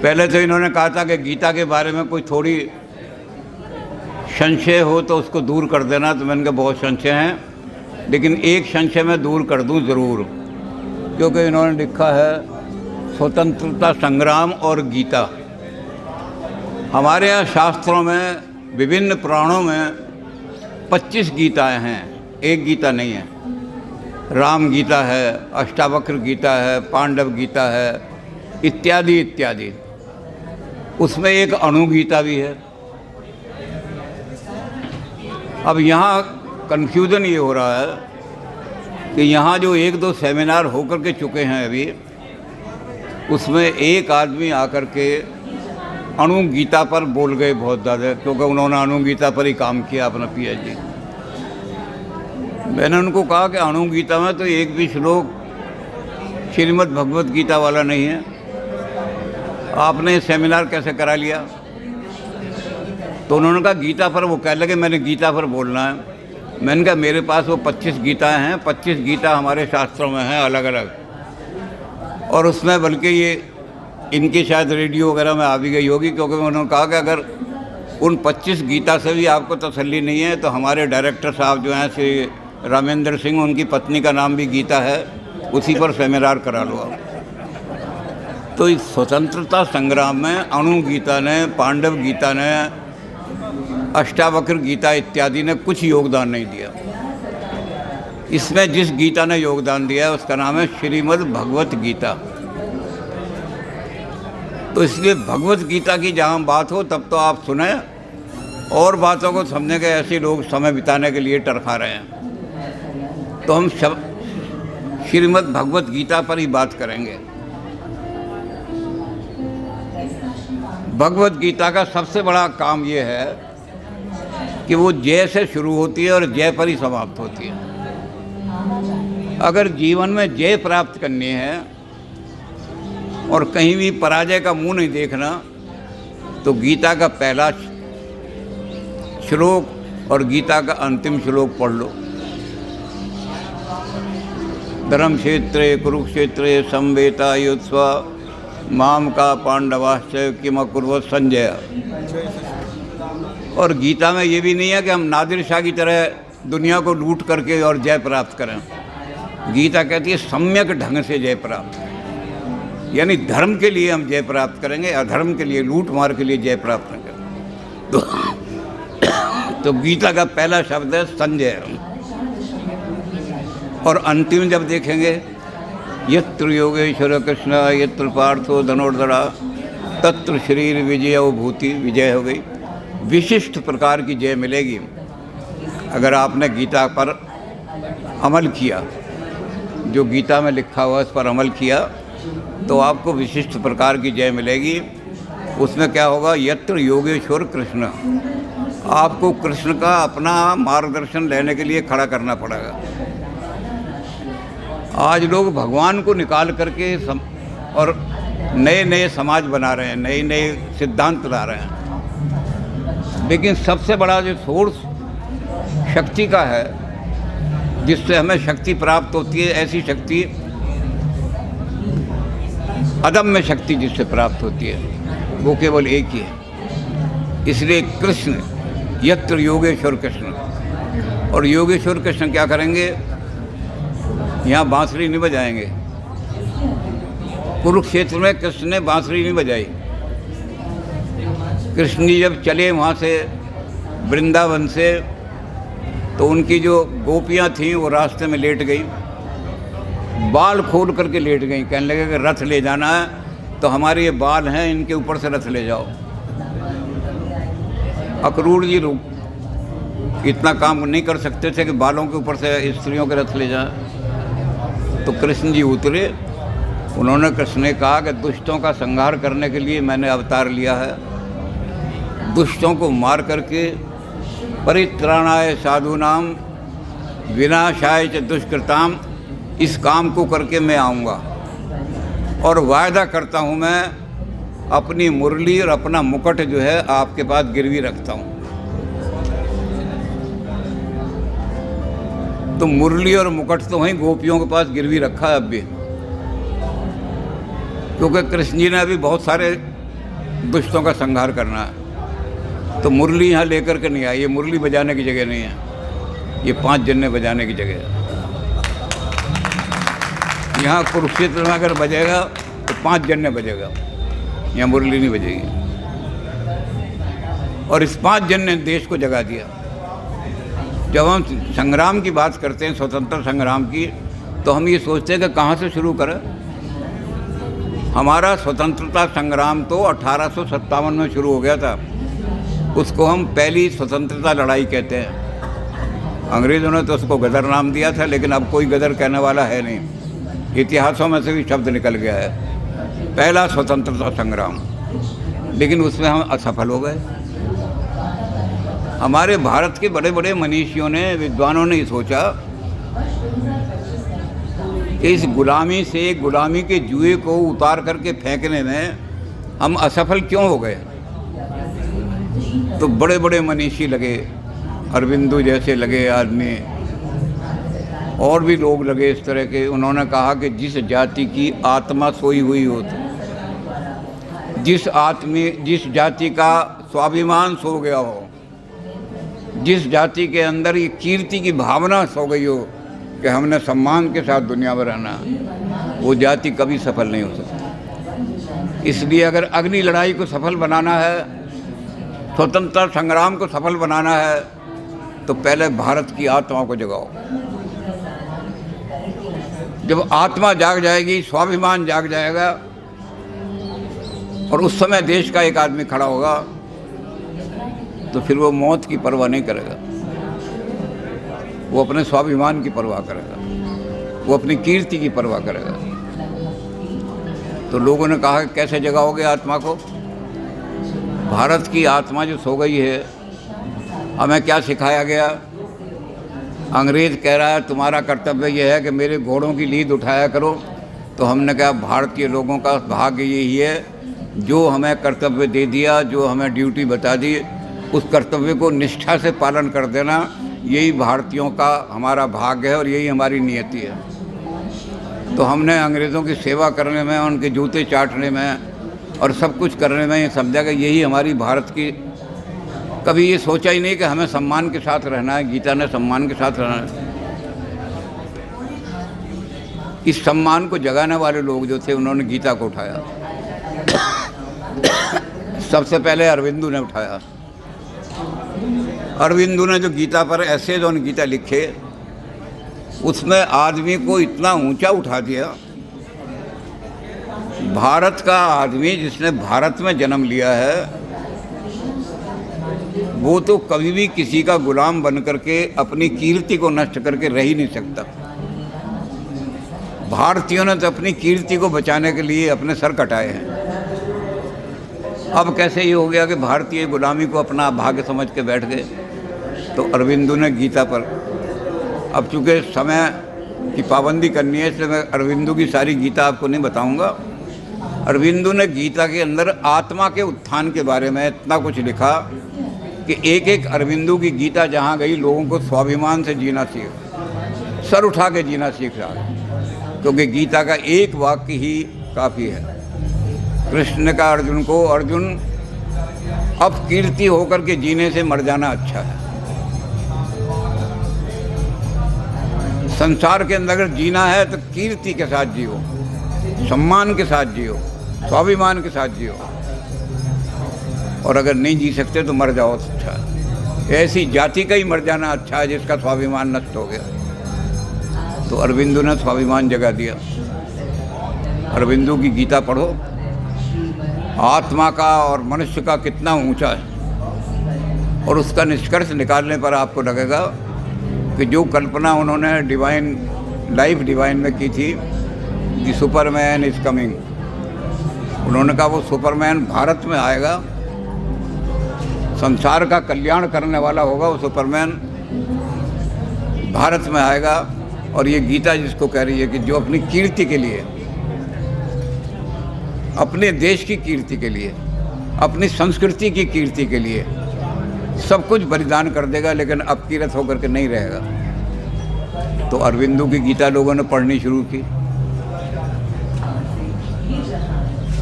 पहले तो इन्होंने कहा था कि गीता के बारे में कोई थोड़ी संशय हो तो उसको दूर कर देना, तो मैंने कहा बहुत संशय हैं, लेकिन एक संशय मैं दूर कर दूं ज़रूर, क्योंकि इन्होंने लिखा है स्वतंत्रता संग्राम और गीता। हमारे यहाँ शास्त्रों में विभिन्न पुराणों में 25 गीताएँ हैं, एक गीता नहीं है। राम गीता है, अष्टावक्र गीता है, पांडव गीता है, इत्यादि इत्यादि। उसमें एक अणु गीता भी है। अब यहाँ कन्फ्यूज़न ये हो रहा है कि यहाँ जो एक दो सेमिनार होकर के चुके हैं अभी, उसमें एक आदमी आकर के अणु गीता पर बोल गए बहुत ज़्यादा, क्योंकि उन्होंने अणु गीता पर ही काम किया अपना PhD। मैंने उनको कहा कि अणु गीता में तो एक भी श्लोक श्रीमद् भगवत गीता वाला नहीं है, आपने सेमिनार कैसे करा लिया? तो उन्होंने कहा गीता पर, वो कह लगे मैंने गीता पर बोलना है। मैंने कहा मेरे पास वो 25 गीताएँ हैं, 25 गीता हमारे शास्त्रों में हैं अलग अलग, और उसमें बल्कि ये इनकी शायद रेडियो वगैरह में आ भी गई होगी, क्योंकि उन्होंने कहा कि अगर उन 25 गीता से भी आपको तसल्ली नहीं है तो हमारे डायरेक्टर साहब जो हैं श्री रामेंद्र सिंह, उनकी पत्नी का नाम भी गीता है, उसी पर सेमिनार करा लो आप। तो इस स्वतंत्रता संग्राम में अणु गीता ने, पांडव गीता ने, अष्टावक्र गीता इत्यादि ने कुछ योगदान नहीं दिया। इसमें जिस गीता ने योगदान दिया है उसका नाम है श्रीमद् भगवत गीता। तो इसलिए भगवत गीता की जहाँ बात हो तब तो आप सुने, और बातों को समझने के ऐसे लोग समय बिताने के लिए टरखा रहे हैं। तो हम श्रीमद् भगवत गीता पर ही बात करेंगे। भगवत गीता का सबसे बड़ा काम ये है कि वो जय से शुरू होती है और जय पर ही समाप्त होती है। अगर जीवन में जय प्राप्त करनी है और कहीं भी पराजय का मुंह नहीं देखना, तो गीता का पहला श्लोक और गीता का अंतिम श्लोक पढ़ लो। धर्म क्षेत्रे कुरुक्षेत्रे संवेता युत्स्वा माम का पांडवाश्च किम अकुर्वत संजय। और गीता में ये भी नहीं है कि हम नादिर शाह की तरह दुनिया को लूट करके और जय प्राप्त करें। गीता कहती है सम्यक ढंग से जय प्राप्त, यानी धर्म के लिए हम जय प्राप्त करेंगे, अधर्म के लिए, लूट मार के लिए जय प्राप्त नहीं करेंगे। तो गीता का पहला शब्द है संजय, और अंतिम जब देखेंगे यत्र योगेश्वर कृष्ण यत्र पार्थो धनुर्धरा तत्र शरीर विजय भूति, विजय हो गई। विशिष्ट प्रकार की जय मिलेगी अगर आपने गीता पर अमल किया, जो गीता में लिखा हुआ इस पर अमल किया, तो आपको विशिष्ट प्रकार की जय मिलेगी। उसमें क्या होगा? यत्र योगेश्वर कृष्ण, आपको कृष्ण का अपना मार्गदर्शन लेने के लिए खड़ा करना पड़ेगा। आज लोग भगवान को निकाल करके और नए नए समाज बना रहे हैं, नए नए सिद्धांत ला रहे हैं, लेकिन सबसे बड़ा जो सोर्स शक्ति का है, जिससे हमें शक्ति प्राप्त होती है, ऐसी शक्ति, अदम्य शक्ति जिससे प्राप्त होती है, वो केवल एक ही है। इसलिए कृष्ण, यत्र योगेश्वर कृष्ण, और योगेश्वर कृष्ण क्या करेंगे? यहाँ बांसुरी नहीं बजाएंगे। कुरुक्षेत्र में कृष्ण ने बांसुरी नहीं बजाई। कृष्ण जी जब चले वहाँ से वृंदावन से, तो उनकी जो गोपियाँ थीं वो रास्ते में लेट गई, बाल खोल करके लेट गई। कहने लगे कि रथ ले जाना है तो हमारे ये बाल हैं, इनके ऊपर से रथ ले जाओ। अक्रूर जी लोग इतना काम नहीं कर सकते थे कि बालों के ऊपर से स्त्रियों के रथ ले जाएं। तो कृष्ण जी उतरे, उन्होंने कृष्ण ने कहा कि दुष्टों का संहार करने के लिए मैंने अवतार लिया है। दुष्टों को मार करके परित्राणाय साधूनाम विनाशाय च दुष्कृताम, इस काम को करके मैं आऊँगा। और वायदा करता हूँ मैं अपनी मुरली और अपना मुकुट जो है आपके पास गिरवी रखता हूँ। तो मुरली और मुकुट तो वहीं गोपियों के पास गिरवी रखा है अब भी, क्योंकि कृष्ण जी ने अभी बहुत सारे दुष्टों का संहार करना है। तो मुरली यहाँ लेकर के नहीं आई, ये मुरली बजाने की जगह नहीं है, ये 5 जन्ने बजाने की जगह है। यहाँ कुरुक्षेत्र में अगर बजेगा तो 5 जन्ने बजेगा, यहाँ मुरली नहीं बजेगी। और इस 5 जन ने देश को जगा दिया। जब हम संग्राम की बात करते हैं, स्वतंत्रता संग्राम की, तो हम ये सोचते हैं कि कहाँ से शुरू करें। हमारा स्वतंत्रता संग्राम तो 1857 में शुरू हो गया था। उसको हम पहली स्वतंत्रता लड़ाई कहते हैं। अंग्रेज़ों ने तो उसको गदर नाम दिया था, लेकिन अब कोई गदर कहने वाला है नहीं। इतिहासों में से भी शब्द निकल गया है, पहला स्वतंत्रता संग्राम। लेकिन उसमें हम असफल हो गए। हमारे भारत के बड़े बड़े मनीषियों ने, विद्वानों ने सोचा कि इस गुलामी से, गुलामी के जुए को उतार करके फेंकने में हम असफल क्यों हो गए। तो बड़े बड़े मनीषी लगे, अरविंदो जैसे लगे आदमी, और भी लोग लगे इस तरह के। उन्होंने कहा कि जिस जाति की आत्मा सोई हुई हो, जिस जाति का स्वाभिमान सो गया हो, जिस जाति के अंदर ये कीर्ति की भावना सो गई हो कि हमने सम्मान के साथ दुनिया में रहना, वो जाति कभी सफल नहीं हो सकती। इसलिए अगर अगली लड़ाई को सफल बनाना है, स्वतंत्रता संग्राम को सफल बनाना है, तो पहले भारत की आत्मा को जगाओ। जब आत्मा जाग जाएगी, स्वाभिमान जाग जाएगा, और उस समय देश का एक आदमी खड़ा होगा, तो फिर वो मौत की परवाह नहीं करेगा। वो अपने स्वाभिमान की परवाह करेगा, वो अपनी कीर्ति की परवाह करेगा। तो लोगों ने कहा कि कैसे जगाओगे आत्मा को। भारत की आत्मा जो सो गई है, हमें क्या सिखाया गया। अंग्रेज़ कह रहा है तुम्हारा कर्तव्य यह है कि मेरे घोड़ों की लीद उठाया करो। तो हमने कहा भारतीय लोगों का भाग्य यही है, जो हमें कर्तव्य दे दिया, जो हमें ड्यूटी बता दी, उस कर्तव्य को निष्ठा से पालन कर देना, यही भारतीयों का हमारा भाग्य है और यही हमारी नियति है। तो हमने अंग्रेज़ों की सेवा करने में, उनके जूते चाटने में और सब कुछ करने में ये समझा कि यही हमारी भारत की। कभी ये सोचा ही नहीं कि हमें सम्मान के साथ रहना है। गीता ने सम्मान के साथ रहना है। इस सम्मान को जगाने वाले लोग जो थे, उन्होंने गीता को उठाया। सबसे पहले अरविंदो ने उठाया। अरविंदो ने जो गीता पर ऐसे जो गीता लिखे, उसमें आदमी को इतना ऊंचा उठा दिया। भारत का आदमी जिसने भारत में जन्म लिया है, वो तो कभी भी किसी का गुलाम बन करके अपनी कीर्ति को नष्ट करके रह ही नहीं सकता। भारतीयों ने तो अपनी कीर्ति को बचाने के लिए अपने सर कटाए हैं। अब कैसे ये हो गया कि भारतीय गुलामी को अपना भाग्य समझ के बैठ गए। तो अरविंदो ने गीता पर, अब चूँकि समय की पाबंदी करनी है, इसलिए मैं अरविंदो की सारी गीता आपको नहीं बताऊंगा। अरविंदो ने गीता के अंदर आत्मा के उत्थान के बारे में इतना कुछ लिखा कि एक एक अरविंदो की गीता जहाँ गई, लोगों को स्वाभिमान से जीना सीख, सर उठा के जीना सीख रहा है। क्योंकि गीता का एक वाक्य ही काफ़ी है। कृष्ण ने कहा अर्जुन को, अर्जुन अब कीर्ति होकर के जीने से मर जाना अच्छा है। संसार के अंदर अगर जीना है तो कीर्ति के साथ जियो, सम्मान के साथ जियो, स्वाभिमान के साथ जियो, और अगर नहीं जी सकते तो मर जाओ तो अच्छा है। ऐसी जाति का ही मर जाना अच्छा है जिसका स्वाभिमान नष्ट हो गया। तो अरविंदो ने स्वाभिमान जगा दिया। अरविंदो की गीता पढ़ो, आत्मा का और मनुष्य का कितना ऊंचा है, और उसका निष्कर्ष निकालने पर आपको लगेगा कि जो कल्पना उन्होंने डिवाइन लाइफ डिवाइन में की थी कि सुपरमैन इज़ कमिंग, उन्होंने कहा वो सुपरमैन भारत में आएगा, संसार का कल्याण करने वाला होगा, वो सुपरमैन भारत में आएगा। और ये गीता जिसको कह रही है कि जो अपनी कीर्ति के लिए, अपने देश की कीर्ति के लिए, अपनी संस्कृति की कीर्ति के लिए सब कुछ बलिदान कर देगा, लेकिन अपकीरत होकर के नहीं रहेगा। तो अरविंदो की गीता लोगों ने पढ़नी शुरू की।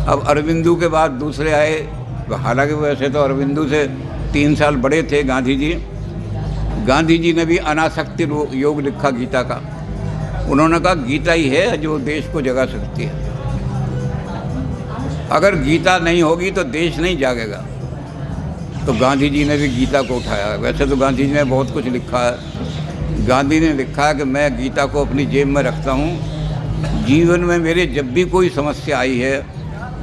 अब अरविंदो के बाद दूसरे आए हालांकि वैसे तो अरविंदो से 3 साल बड़े थे गांधी जी। गांधी जी ने भी अनासक्ति योग लिखा गीता का। उन्होंने कहा गीता ही है जो देश को जगा सकती है। अगर गीता नहीं होगी तो देश नहीं जागेगा। तो गांधी जी ने भी गीता को उठाया। वैसे तो गांधी जी ने बहुत कुछ लिखा है। गांधी ने लिखा है कि मैं गीता को अपनी जेब में रखता हूँ। जीवन में मेरे जब भी कोई समस्या आई है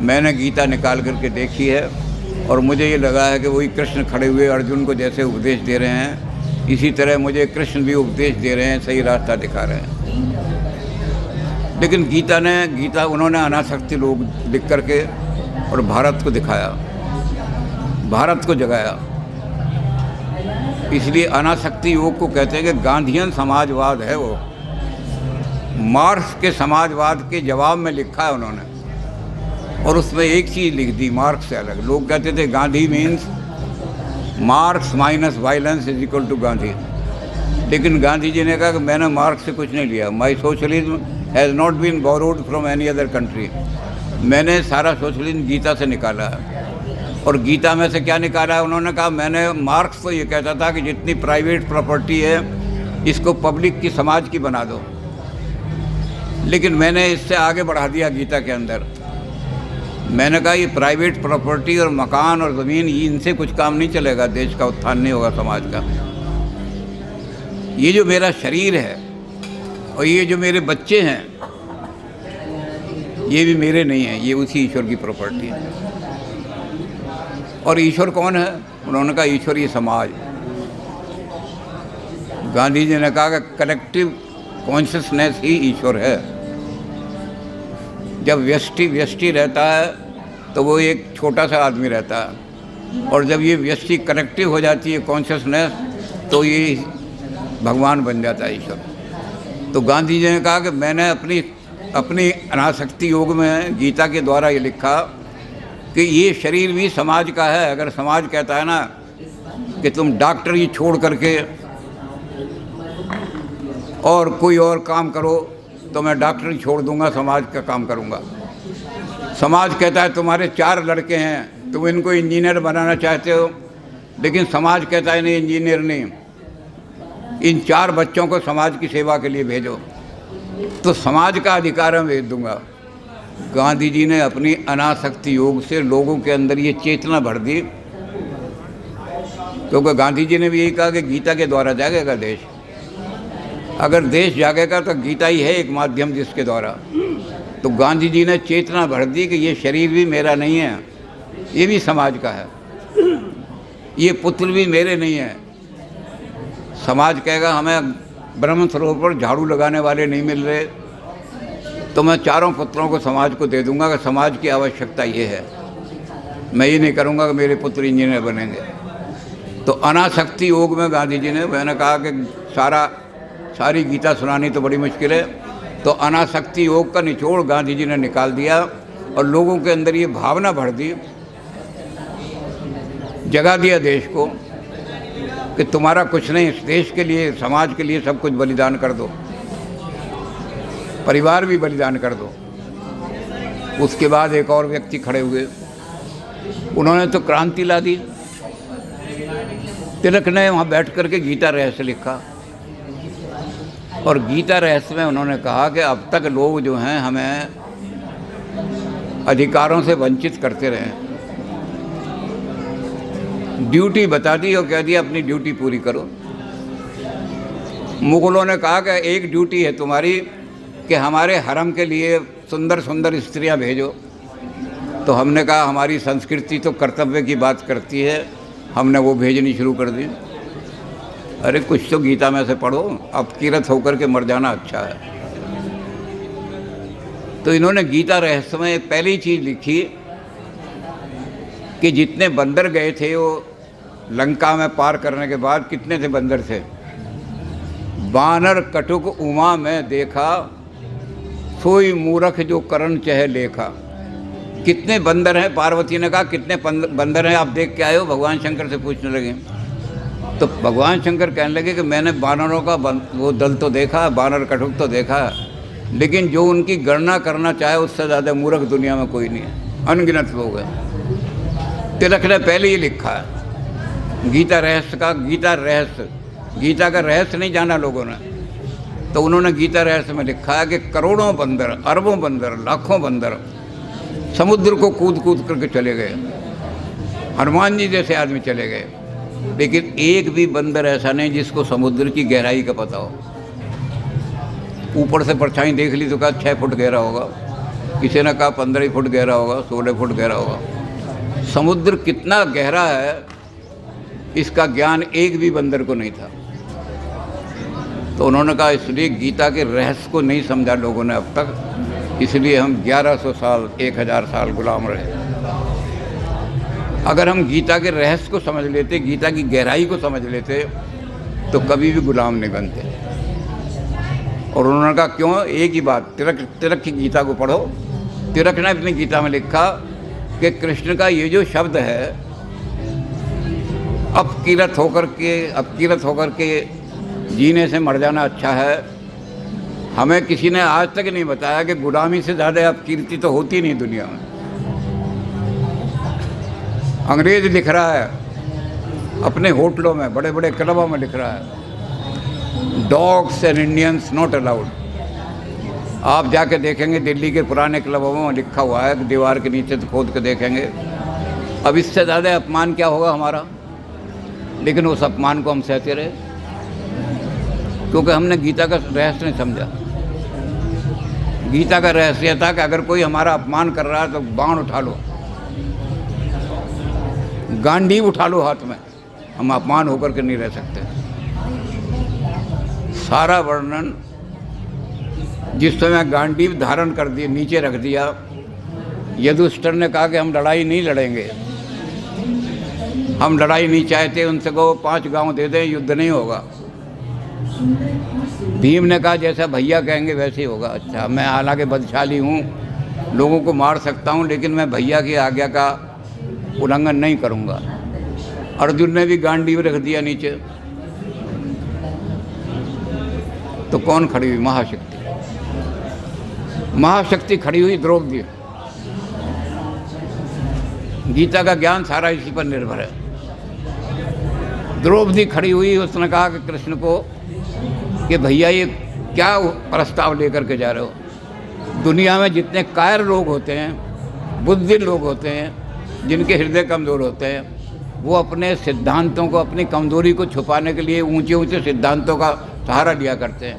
मैंने गीता निकाल करके देखी है और मुझे ये लगा है कि वही कृष्ण खड़े हुए अर्जुन को जैसे उपदेश दे रहे हैं, इसी तरह मुझे कृष्ण भी उपदेश दे रहे हैं, सही रास्ता दिखा रहे हैं। लेकिन गीता उन्होंने अनासक्ति लोग लिख करके और भारत को दिखाया, भारत को जगाया। इसलिए अनासक्ति योग को कहते हैं कि गांधीयन समाजवाद है। वो मार्क्स के समाजवाद के जवाब में लिखा है उन्होंने, और उसमें एक चीज़ लिख दी मार्क्स से अलग। लोग कहते थे Gandhi means Marx minus violence is equal to Gandhi. लेकिन गांधी जी ने कहा कि मैंने मार्क्स से कुछ नहीं लिया। My socialism has not been borrowed from any other country. मैंने सारा सोशलिज्म गीता से निकाला है। और गीता में से क्या निकाला है? उन्होंने कहा मैंने मार्क्स तो ये कहता था कि जितनी प्राइवेट प्रॉपर्टी है इसको पब्लिक की, समाज की बना दो। लेकिन मैंने इससे आगे बढ़ा दिया गीता के अंदर। मैंने कहा ये प्राइवेट प्रॉपर्टी और मकान और ज़मीन, इनसे कुछ काम नहीं चलेगा, देश का उत्थान नहीं होगा, समाज का। ये जो मेरा शरीर है और ये जो मेरे बच्चे हैं ये भी मेरे नहीं हैं, ये उसी ईश्वर की प्रॉपर्टी है। और ईश्वर कौन है? उन्होंने कहा ईश्वर ये समाज। गांधी जी ने कहा कि कलेक्टिव कॉन्शियसनेस ही ईश्वर है। जब व्यष्टि रहता है तो वो एक छोटा सा आदमी रहता है, और जब ये व्यष्टि कलेक्टिव हो जाती है कॉन्शियसनेस तो ये भगवान बन जाता है, ईश्वर। तो गांधी जी ने कहा कि मैंने अपनी अनासक्ति योग में गीता के द्वारा ये लिखा कि ये शरीर भी समाज का है। अगर समाज कहता है ना कि तुम डॉक्टरी छोड़ करके और कोई और काम करो, तो मैं डॉक्टरी छोड़ दूंगा, समाज का काम करूंगा। समाज कहता है तुम्हारे 4 लड़के हैं, तुम इनको इंजीनियर बनाना चाहते हो, लेकिन समाज कहता है नहीं, इंजीनियर नहीं, इन 4 बच्चों को समाज की सेवा के लिए भेजो, तो समाज का अधिकार मैं भेज दूंगा। गांधी जी ने अपनी अनासक्ति योग से लोगों के अंदर ये चेतना भर दी, क्योंकि गांधी जी ने भी यही कहा कि गीता के द्वारा जागेगा देश। अगर देश जागेगा तो गीता ही है एक माध्यम जिसके द्वारा। तो गांधी जी ने चेतना भर दी कि ये शरीर भी मेरा नहीं है, ये भी समाज का है, ये पुत्र भी मेरे नहीं है। समाज कहेगा हमें ब्रह्म सरोवर पर झाड़ू लगाने वाले नहीं मिल रहे, तो मैं 4 पुत्रों को समाज को दे दूंगा कि समाज की आवश्यकता ये है। मैं ये नहीं करूँगा कि मेरे पुत्र इंजीनियर बनेंगे। तो अनासक्ति योग में गांधी जी ने, मैंने कहा कि सारी गीता सुनानी तो बड़ी मुश्किल है, तो अनासक्ति योग का निचोड़ गांधी जी ने निकाल दिया और लोगों के अंदर ये भावना भर दी, जगा दिया देश को कि तुम्हारा कुछ नहीं, इस देश के लिए, समाज के लिए सब कुछ बलिदान कर दो, परिवार भी बलिदान कर दो। उसके बाद एक और व्यक्ति खड़े हुए, उन्होंने तो क्रांति ला दी। तिलक ने वहाँ बैठ करके गीता रहस्य लिखा, और गीता रहस्य में उन्होंने कहा कि अब तक लोग जो हैं हमें अधिकारों से वंचित करते रहे, ड्यूटी बता दी और कह दिया अपनी ड्यूटी पूरी करो। मुगलों ने कहा कि एक ड्यूटी है तुम्हारी कि हमारे हरम के लिए सुंदर सुंदर स्त्रियां भेजो। तो हमने कहा हमारी संस्कृति तो कर्तव्य की बात करती है, हमने वो भेजनी शुरू कर दी। अरे कुछ तो गीता में से पढ़ो, अब किरत होकर के मर जाना अच्छा है। तो इन्होंने गीता रहस्य में पहली चीज़ लिखी कि जितने बंदर गए थे वो लंका में पार करने के बाद, कितने थे बंदर थे? बानर कटुक उमा में देखा, सोई मूर्ख जो करण चहे लेखा। कितने बंदर हैं? पार्वती ने कहा कितने बंदर हैं आप देख के आए हो? भगवान शंकर से पूछने लगे। तो भगवान शंकर कहने लगे कि मैंने बानरों का वो दल तो देखा, बानर कटुक तो देखा, लेकिन जो उनकी गणना करना चाहे उससे ज़्यादा मूर्ख दुनिया में कोई नहीं है, अनगिनत लोग हैं। तिलक ने पहले ही लिखा है गीता रहस्य का, गीता रहस्य, गीता का रहस्य नहीं जाना लोगों ने, तो उन्होंने गीता रहस्य में लिखा है कि करोड़ों बंदर, अरबों बंदर, लाखों बंदर समुद्र को कूद कूद करके चले गए, हनुमान जी जैसे आदमी चले गए, लेकिन एक भी बंदर ऐसा नहीं जिसको समुद्र की गहराई का पता हो। ऊपर से परछाई देख ली तो कहा 6 फुट गहरा होगा, किसी ने कहा 15 फुट गहरा होगा, 16 फुट गहरा होगा। समुद्र कितना गहरा है इसका ज्ञान एक भी बंदर को नहीं था। तो उन्होंने कहा इसलिए गीता के रहस्य को नहीं समझा लोगों ने अब तक, इसलिए हम 1100 साल 1000 साल गुलाम रहे। अगर हम गीता के रहस्य को समझ लेते, गीता की गहराई को समझ लेते, तो कभी भी गुलाम नहीं बनते। और उन्होंने कहा क्यों? एक ही बात, तिलक की गीता को पढ़ो। तिलक ने अपनी गीता में लिखा कि कृष्ण का ये जो शब्द है, अपकीरत होकर के जीने से मर जाना अच्छा है। हमें किसी ने आज तक नहीं बताया कि गुलामी से ज़्यादा अपकीर्ति तो होती नहीं दुनिया में। अंग्रेज लिख रहा है अपने होटलों में, बड़े बड़े क्लबों में लिख रहा है, dogs and Indians not allowed. आप जाके देखेंगे दिल्ली के पुराने क्लबों में लिखा हुआ है, दीवार के नीचे से खोद के देखेंगे। अब इससे ज़्यादा अपमान क्या होगा हमारा? लेकिन उस अपमान को हम सहते रहे क्योंकि हमने गीता का रहस्य नहीं समझा। गीता का रहस्य था कि अगर कोई हमारा अपमान कर रहा है तो बाण उठा लो, गांडीव उठा लो हाथ में, हम अपमान होकर के नहीं रह सकते। सारा वर्णन जिस समय गांडीव धारण कर दिए, नीचे रख दिया, युधिष्ठिर ने कहा कि हम लड़ाई नहीं लड़ेंगे, हम लड़ाई नहीं चाहते, उनसे कहो 5 गांव दे दें, युद्ध नहीं होगा। भीम ने कहा जैसा भैया कहेंगे वैसे ही होगा। अच्छा, मैं हालांकि बलशाली हूँ, लोगों को मार सकता हूँ, लेकिन मैं भैया की आज्ञा का उल्लंघन नहीं करूँगा। अर्जुन ने भी गांडीव रख दिया नीचे। तो कौन खड़ी हुई? महाशक्ति। महाशक्ति खड़ी हुई द्रौपदी। गीता का ज्ञान सारा इसी पर निर्भर है। द्रौपदी खड़ी हुई, उसने कहा कि कृष्ण को कि भैया ये क्या प्रस्ताव लेकर के जा रहे हो? दुनिया में जितने कायर लोग होते हैं, बुद्धिमान लोग होते हैं, जिनके हृदय कमज़ोर होते हैं, वो अपने सिद्धांतों को, अपनी कमज़ोरी को छुपाने के लिए ऊंचे ऊंचे सिद्धांतों का सहारा लिया करते हैं।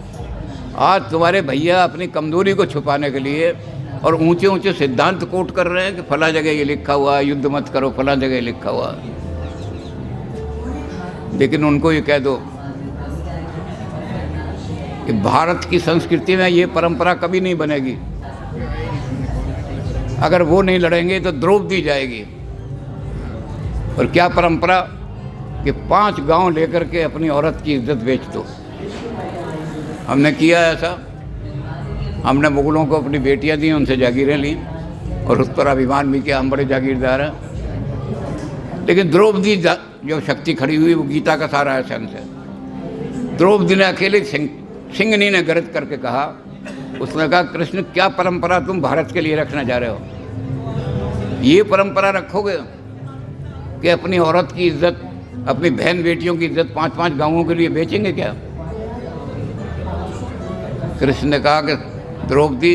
आज तुम्हारे भैया अपनी कमज़ोरी को छुपाने के लिए और ऊंचे ऊंचे सिद्धांत कोट कर रहे हैं कि फला जगह ये लिखा हुआ है, युद्ध मत करो, फला जगह लिखा हुआ है। लेकिन उनको ये कह दो कि भारत की संस्कृति में ये परंपरा कभी नहीं बनेगी। अगर वो नहीं लड़ेंगे तो द्रौपदी जाएगी। और क्या परंपरा कि 5 गांव लेकर के अपनी औरत की इज्जत बेच दो। हमने किया ऐसा। हमने मुगलों को अपनी बेटियां दी, उनसे जागीरें ली और उस पर अभिमान भी किया, हम बड़े जागीरदार हैं। लेकिन द्रौपदी जो शक्ति खड़ी हुई वो गीता का सारा एसेंस है। द्रौपदी ने अकेले सिंहनी ने गरज करके कहा, उसने कहा कृष्ण क्या परंपरा तुम भारत के लिए रखना चाह रहे हो? ये परंपरा रखोगे कि अपनी औरत की इज्जत, अपनी बहन बेटियों की इज्जत 5-5 गांवों के लिए बेचेंगे क्या? कृष्ण ने कहा कि द्रौपदी,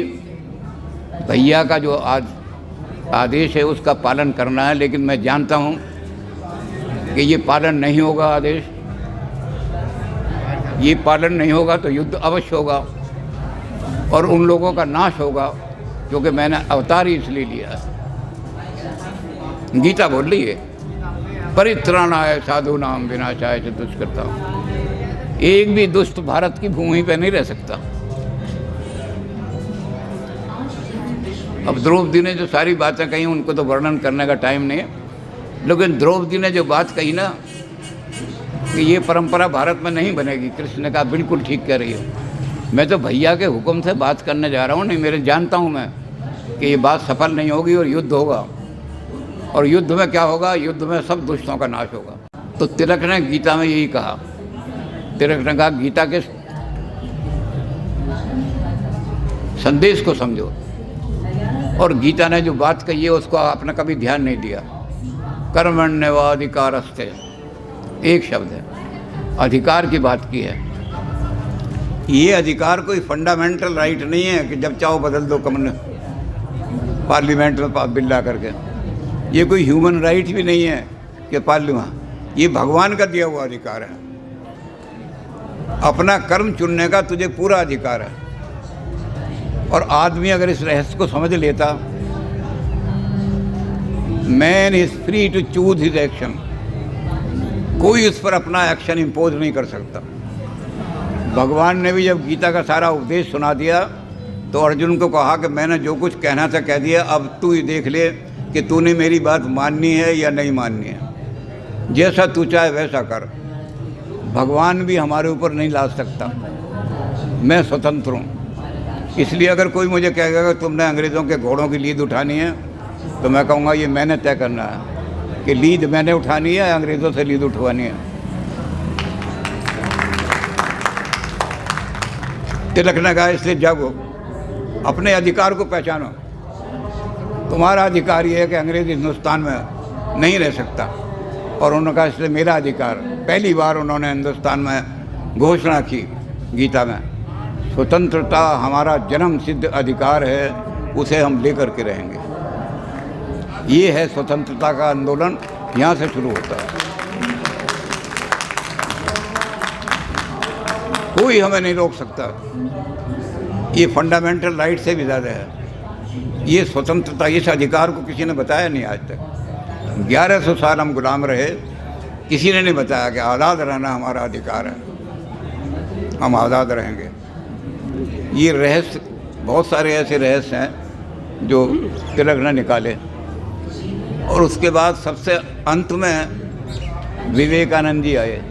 भैया का जो आज आदेश है उसका पालन करना है, लेकिन मैं जानता हूँ कि ये पालन नहीं होगा आदेश, ये पालन नहीं होगा तो युद्ध अवश्य होगा और उन लोगों का नाश होगा, क्योंकि मैंने अवतार ही इसलिए लिया है। गीता बोल रही है, परित्राणाय साधूनां विनाशाय च दुष्कृताम्। एक भी दुष्ट भारत की भूमि पे नहीं रह सकता। अब द्रौपदी ने जो सारी बातें कही उनको तो वर्णन करने का टाइम नहीं है, लेकिन द्रौपदी ने जो बात कही ना कि ये परंपरा भारत में नहीं बनेगी, कृष्ण ने कहा बिल्कुल ठीक कह रही हो। मैं तो भैया के हुक्म से बात करने जा रहा हूँ, नहीं मेरे जानता हूँ मैं कि ये बात सफल नहीं होगी और युद्ध होगा। और युद्ध में क्या होगा? युद्ध में सब दुष्टों का नाश होगा। तो तिलक ने गीता में यही कहा। तिलक ने कहा गीता के संदेश को समझो। और गीता ने जो बात कही है उसको आपने कभी ध्यान नहीं दिया। कर्मण्येवाधिकारस्ते, एक शब्द है, अधिकार की बात की है। ये अधिकार कोई फंडामेंटल राइट नहीं है कि जब चाहो बदल दो पार्लियामेंट में बिल ला करके। ये कोई ह्यूमन राइट भी नहीं है कि पार्लियामेंट, ये भगवान का दिया हुआ अधिकार है। अपना कर्म चुनने का तुझे पूरा अधिकार है। और आदमी अगर इस रहस्य को समझ लेता, man is free to choose his action, कोई उस पर अपना एक्शन इम्पोज नहीं कर सकता। भगवान ने भी जब गीता का सारा उपदेश सुना दिया तो अर्जुन को कहा कि मैंने जो कुछ कहना था कह दिया, अब तू ही देख ले कि तूने मेरी बात माननी है या नहीं माननी है। जैसा तू चाहे वैसा कर। भगवान भी हमारे ऊपर नहीं ला सकता। मैं स्वतंत्र हूँ। इसलिए अगर कोई मुझे कहेगा कि तुमने अंग्रेज़ों के घोड़ों की लीद उठानी है, तो मैं कहूँगा ये मैंने तय करना है कि लीद मैंने उठानी है या अंग्रेज़ों से लीद उठवानी है। तिलक ने कहा इसलिए जागो, अपने अधिकार को पहचानो। तुम्हारा अधिकार ये है कि अंग्रेज़ हिंदुस्तान में नहीं रह सकता, और उन्होंने कहा इसलिए मेरा अधिकार। पहली बार उन्होंने हिंदुस्तान में घोषणा की गीता में, स्वतंत्रता हमारा जन्म सिद्ध अधिकार है, उसे हम लेकर के रहेंगे। ये है स्वतंत्रता का आंदोलन, यहाँ से शुरू होता है। कोई हमें नहीं रोक सकता। ये फंडामेंटल राइट से भी ज़्यादा है। ये स्वतंत्रता, इस अधिकार को किसी ने बताया नहीं आज तक। 1100 साल हम गुलाम रहे, किसी ने नहीं बताया कि आज़ाद रहना हमारा अधिकार है, हम आज़ाद रहेंगे। ये रहस्य, बहुत सारे ऐसे रहस्य हैं जो तिलक ने निकाले। और उसके बाद सबसे अंत में विवेकानंद जी आए।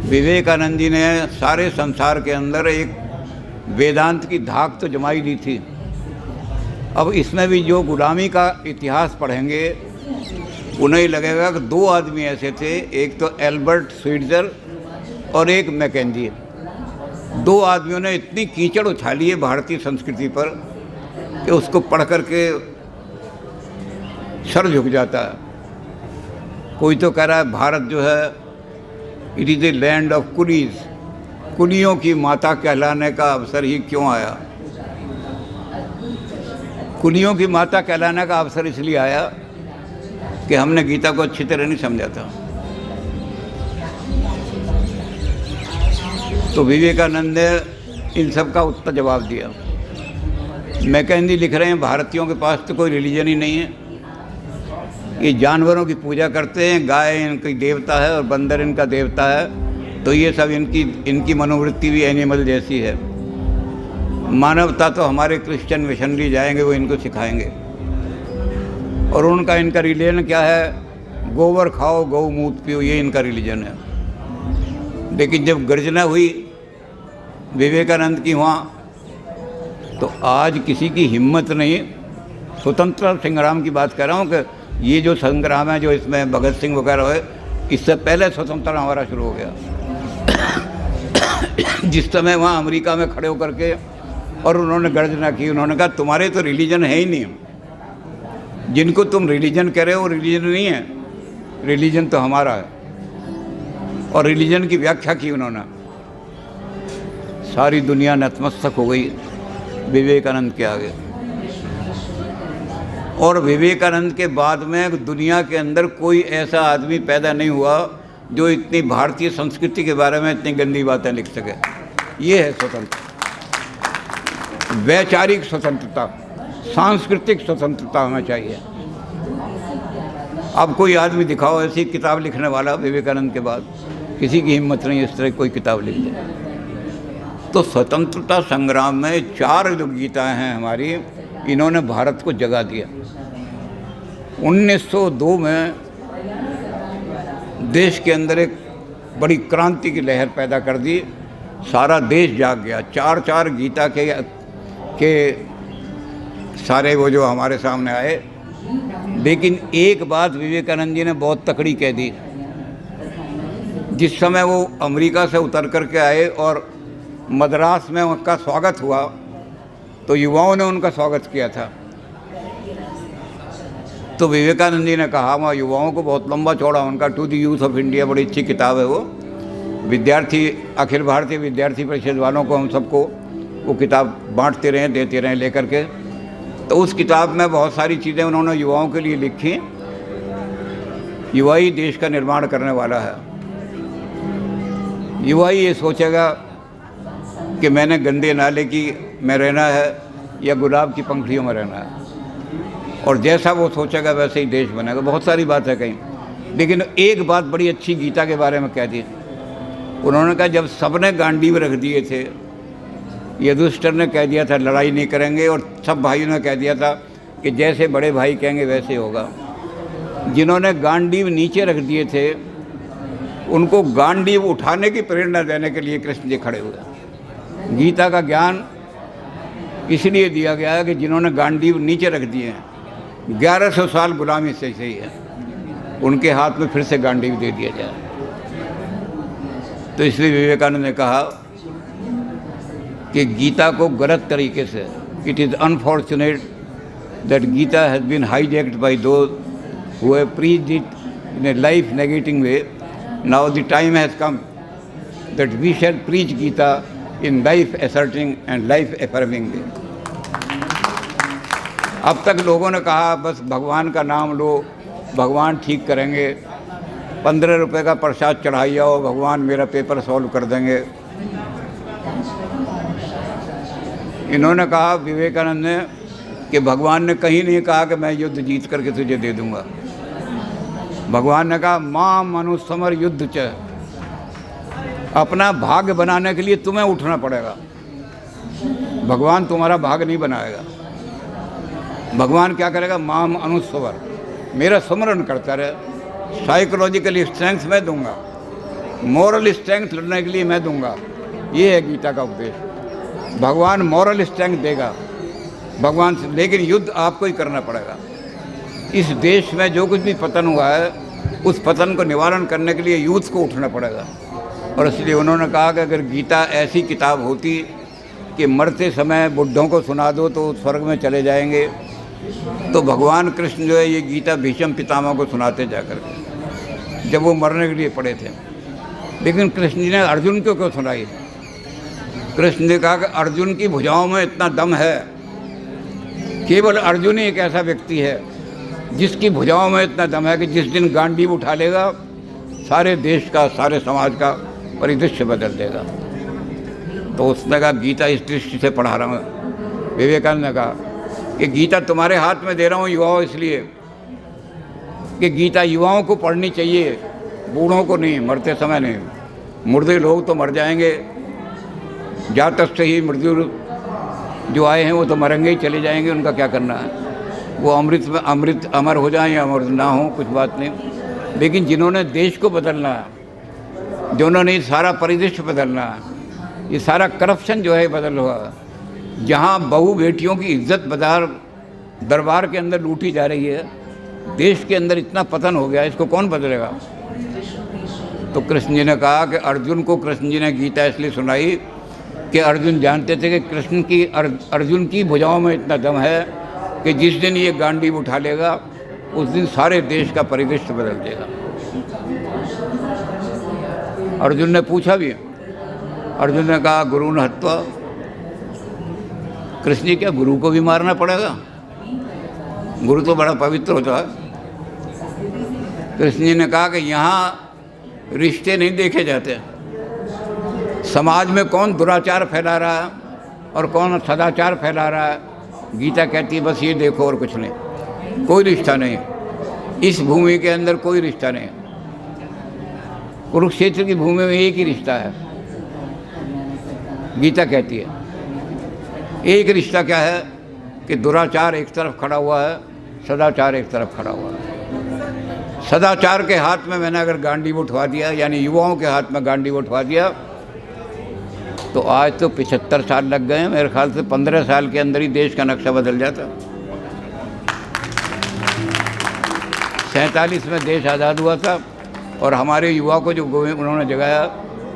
विवेकानंद जी ने सारे संसार के अंदर एक वेदांत की धाक तो जमाई दी थी। अब इसमें भी जो गुलामी का इतिहास पढ़ेंगे उन्हें लगेगा कि दो आदमी ऐसे थे, एक तो एल्बर्ट स्वीट्ज़र और एक मैकेंजी। दो आदमियों ने इतनी कीचड़ उछाली है भारतीय संस्कृति पर कि उसको पढ़ कर के सर झुक जाता है। कोई तो कह रहा है भारत जो है it is a land of coolies, कुलियों की माता कहलाने का अवसर ही क्यों आया। कुलियों की माता कहलाने का अवसर इसलिए आया कि हमने गीता को अच्छी तरह नहीं समझा था। तो विवेकानंद ने इन सब का उत्तर जवाब दिया। मैकेंजी लिख रहे हैं भारतीयों के पास तो कोई रिलीजन ही नहीं है, ये जानवरों की पूजा करते हैं, गाय इनकी देवता है और बंदर इनका देवता है, तो ये सब इनकी मनोवृत्ति भी एनिमल जैसी है। मानवता तो हमारे क्रिश्चियन मिशनरी जाएंगे, वो इनको सिखाएंगे। और उनका इनका रिलीजन क्या है, गोबर खाओ गौमूत्र पियो, ये इनका रिलीजन है। लेकिन जब गर्जना हुई विवेकानंद की वहाँ, तो आज किसी की हिम्मत नहीं। स्वतंत्रता संग्राम की बात कर रहा हूँ कि ये जो संग्राम है, जो इसमें भगत सिंह वगैरह है, इससे पहले स्वतंत्रता हमारा शुरू हो गया। जिस समय वहाँ अमेरिका में खड़े होकर के और उन्होंने गर्जना की, उन्होंने कहा तुम्हारे तो रिलीजन है ही नहीं, जिनको तुम रिलीजन कह रहे हो वो रिलीजन नहीं है, रिलीजन तो हमारा है। और रिलीजन की व्याख्या की उन्होंने। सारी दुनिया नतमस्तक हो गई विवेकानंद के आगे। और विवेकानंद के बाद में दुनिया के अंदर कोई ऐसा आदमी पैदा नहीं हुआ जो इतनी भारतीय संस्कृति के बारे में इतनी गंदी बातें लिख सके। ये है स्वतंत्रता, वैचारिक स्वतंत्रता, सांस्कृतिक स्वतंत्रता हमें चाहिए। अब कोई आदमी दिखाओ ऐसी किताब लिखने वाला विवेकानंद के बाद, किसी की हिम्मत नहीं इस तरह कोई किताब लिख दे। तो स्वतंत्रता संग्राम में 4 जो गीताएँ हैं हमारी, इन्होंने भारत को जगा दिया। 1902 में देश के अंदर एक बड़ी क्रांति की लहर पैदा कर दी, सारा देश जाग गया। 4 गीता के सारे वो जो हमारे सामने आए। लेकिन एक बात विवेकानंद जी ने बहुत तकड़ी कह दी। जिस समय वो अमेरिका से उतर करके आए और मद्रास में उनका स्वागत हुआ, तो युवाओं ने उनका स्वागत किया था। तो विवेकानंद जी ने कहा, वहाँ युवाओं को बहुत लंबा चौड़ा उनका to the youth of India, बड़ी अच्छी किताब है वो। विद्यार्थी, अखिल भारतीय विद्यार्थी परिषद वालों को हम सबको वो किताब बांटते रहे, देते रहे लेकर के। तो उस किताब में बहुत सारी चीज़ें उन्होंने युवाओं के लिए लिखी। युवा ही देश का निर्माण करने वाला है। युवा ही ये सोचेगा कि मैंने गंदे नाले की में रहना है या गुलाब की पंखुड़ियों में रहना है, और जैसा वो सोचेगा वैसे ही देश बनेगा। बहुत सारी बात है कहीं, लेकिन एक बात बड़ी अच्छी गीता के बारे में कह दी। उन्होंने कहा, जब सबने गांडीव रख दिए थे, युधिष्ठिर ने कह दिया था लड़ाई नहीं करेंगे, और सब भाइयों ने कह दिया था कि जैसे बड़े भाई कहेंगे वैसे होगा। जिन्होंने गांडीव नीचे रख दिए थे, उनको गांडीव उठाने की प्रेरणा देने के लिए कृष्ण जी खड़े हुए। गीता का ज्ञान इसलिए दिया गया है कि जिन्होंने गांडीव नीचे रख दिए हैं, 1100 साल गुलामी से सही है, उनके हाथ में फिर से गांडीव दे दिया जाए। तो इसलिए विवेकानंद ने कहा कि गीता को गलत तरीके से, it is unfortunate that Gita has been hijacked by those who have preached it in a life negating way. Now the time has come that we shall preach Gita in life asserting and life affirming way. अब तक लोगों ने कहा बस भगवान का नाम लो, भगवान ठीक करेंगे, 15 रुपये का प्रसाद चढ़ाई आओ, भगवान मेरा पेपर सॉल्व कर देंगे। इन्होंने कहा, विवेकानंद ने, कि भगवान ने कहीं नहीं कहा कि मैं युद्ध जीत करके तुझे दे दूंगा। भगवान ने कहा, मां मनुसमर युद्ध च, अपना भाग्य बनाने के लिए तुम्हें उठना पड़ेगा। भगवान तुम्हारा भाग्य नहीं बनाएगा। भगवान क्या करेगा, माम अनुस्वर, मेरा स्मरण करता रहे। साइकोलॉजिकल स्ट्रेंथ मैं दूंगा, मॉरल स्ट्रेंथ लड़ने के लिए मैं दूंगा। ये है गीता का उपदेश। भगवान मॉरल स्ट्रेंथ देगा भगवान से, लेकिन युद्ध आपको ही करना पड़ेगा। इस देश में जो कुछ भी पतन हुआ है, उस पतन को निवारण करने के लिए यूथ को उठना पड़ेगा। और इसलिए उन्होंने कहा कि अगर गीता ऐसी किताब होती कि मरते समय बुढ़ों को सुना दो तो स्वर्ग में चले जाएंगे, तो भगवान कृष्ण जो है ये गीता भीष्म पितामह को सुनाते जाकर के, जब वो मरने के लिए पड़े थे। लेकिन कृष्ण जी ने अर्जुन को क्यों सुनाई? कृष्ण ने कहा कि अर्जुन की भुजाओं में इतना दम है, केवल अर्जुन ही एक ऐसा व्यक्ति है जिसकी भुजाओं में इतना दम है कि जिस दिन गांडीव उठा लेगा, सारे देश का, सारे समाज का परिदृश्य बदल देगा। तो उसने कहा, गीता इस दृष्टि से पढ़ा रहा हूँ। विवेकानंद ने कहा कि गीता तुम्हारे हाथ में दे रहा हूँ युवाओं, इसलिए कि गीता युवाओं को पढ़नी चाहिए, बूढ़ों को नहीं, मरते समय नहीं। मुर्दे लोग तो मर जाएंगे, जातक से ही मृत्यु जो आए हैं वो तो मरेंगे ही, चले जाएंगे, उनका क्या करना है। वो अमृत में अमृत अमर हो जाएं या अमर ना हो, कुछ बात नहीं। लेकिन जिन्होंने देश को बदलना है, जिन्होंने सारा परिदृश्य बदलना है, ये सारा करप्शन जो है बदल हुआ, जहाँ बहू बेटियों की इज्जत बाजार दरबार के अंदर लूटी जा रही है, देश के अंदर इतना पतन हो गया, इसको कौन बदलेगा? तो कृष्ण जी ने कहा कि अर्जुन को कृष्ण जी ने गीता इसलिए सुनाई कि अर्जुन जानते थे कि अर्जुन की भुजाओं में इतना दम है कि जिस दिन ये गांडीव उठा लेगा, उस दिन सारे देश का परिदृश्य बदल देगा। अर्जुन ने पूछा भी, अर्जुन ने कहा, गुरु न हत्वा, कृष्ण जी क्या गुरु को भी मारना पड़ेगा? गुरु तो बड़ा पवित्र होता है। कृष्ण जी ने कहा कि यहाँ रिश्ते नहीं देखे जाते, समाज में कौन दुराचार फैला रहा है और कौन सदाचार फैला रहा है, गीता कहती है बस ये देखो और कुछ नहीं। कोई रिश्ता नहीं, इस भूमि के अंदर कोई रिश्ता नहीं। कुरुक्षेत्र की भूमि में एक ही रिश्ता है, गीता कहती है। एक रिश्ता क्या है कि दुराचार एक तरफ खड़ा हुआ है, सदाचार एक तरफ खड़ा हुआ है। सदाचार के हाथ में मैंने अगर गांडीव उठवा दिया, यानी युवाओं के हाथ में गांडीव उठवा दिया, तो आज तो 75 साल लग गए हैं। मेरे ख्याल से 15 साल के अंदर ही देश का नक्शा बदल जाता। 47 में देश आज़ाद हुआ था, और हमारे युवा को जो उन्होंने जगाया,